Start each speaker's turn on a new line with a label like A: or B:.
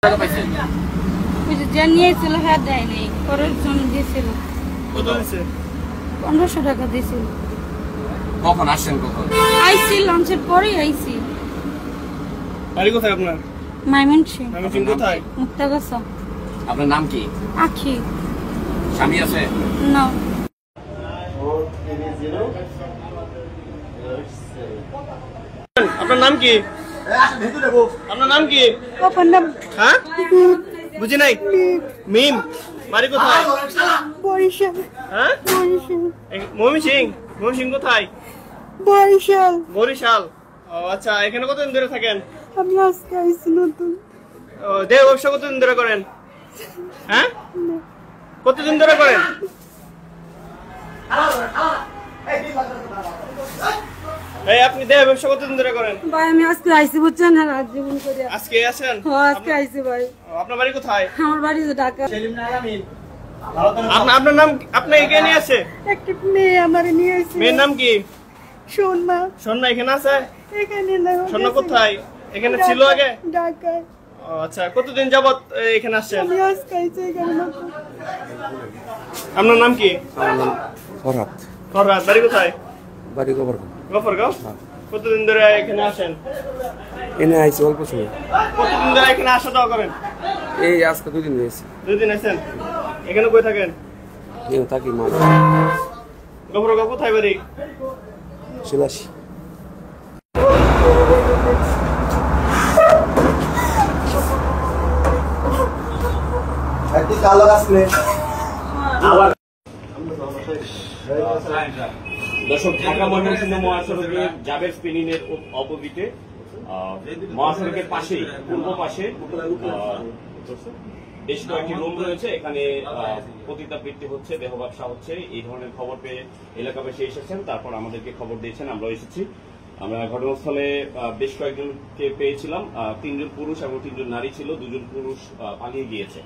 A: টাকা পাইছেন?
B: ওই যে যা নিয়েছিল হ্যাঁ দেয় নাই, পরের জন্য দিয়েছিল।
A: কত দিয়েছে?
B: 1500 টাকা দিয়েছিল।
A: কখন আসছেন? কখন
B: আইসি? লঞ্চের পরেই আইসি।
A: বাড়ি কোথায় আপনার?
B: ময়মনসিং।
A: ময়মনসিং কোথায়?
B: মুক্তাগাছা।
A: আপনার নাম কি?
B: আখি।
A: স্বামী আছে?
B: না।
A: আপনার নাম কি? আপনার নাম কি?
B: আপনার নাম?
A: হ্যাঁ বুঝি নাই। মিম। বাড়ি কোথায়?
B: বরিশাল।
A: হ্যাঁ ময়মনসিং। ময়মনসিং কোথায়?
B: বরিশাল।
A: বরিশাল। ও আচ্ছা, এখানে কতদিন ধরে থাকেন?
B: আমি আজকে আইসি নতুন।
A: দেহ ব্যবসা কতদিন ধরে করেন? হ্যাঁ কতদিন ধরে করেন? এই আপনি দেহ ব্যবসা কতদিন ধরে করেন?
B: ভাই আমি আজকে আইসি, বুঝছেন? হ্যাঁ রাত জীবন করে
A: আজকে আসেন?
B: আজকে আইসি ভাই।
A: আপনার বাড়ি কোথায়?
B: আমার বাড়ি তো ঢাকা।
A: আপনার নাম? আপনি এখানে আছে?
B: একটা মেয়ে আমার নিয়ে এসেছে।
A: মেয়ের নাম কি?
B: সোনা।
A: সোনা এখানে আছে?
B: এখানে না।
A: সোনা কোথায়? এখানে ছিল আগে?
B: ঢাকায়।
A: ও আচ্ছা, কতদিন যাবত এখানে আসছেন?
B: আমি আজকে আইসি এখানে নতুন।
A: আপনার নাম কি?
C: আমার নাম ফরহাদ।
A: ফরহাদ। বাড়ি কোথায়?
C: বাড়ি গোবরগাঁও।
A: গফরগাঁও। কতদিন ধরে এখানে আসেন?
C: এনে আইসি অল্প সময়।
A: কতদিন ধরে এখানে আসা যাওয়া করেন?
C: এই আজকে 2 দিন হয়েছে।
A: 2 দিন আছেন? এখানে কই থাকেন?
C: এই থাকি মা
A: গফরগাঁও কোথায় বাড়ি?
C: শিলাসি।
D: একটি কালো গাছ নেই।
A: আবার দর্শক, ঢাকা ময়মনসিংহ মহাসড়কের জাবের স্পিনিংয়ের অপোজিটে মহাসড়কের পাশেই পূর্ব পাশে বেশ কয়েকটি রুম রয়েছে। এখানে পতিতাবৃত্তি হচ্ছে, দেহ ব্যবসা হচ্ছে, এই ধরনের খবর পেয়ে এলাকাবাসী এসেছেন। তারপর আমাদেরকে খবর দিয়েছেন, আমরাও এসেছি। আমরা ঘটনাস্থলে বেশ কয়েকজনকে পেয়েছিলাম। 3 জন পুরুষ এবং 3 জন নারী ছিল। 2 জন পুরুষ পালিয়ে গিয়েছে।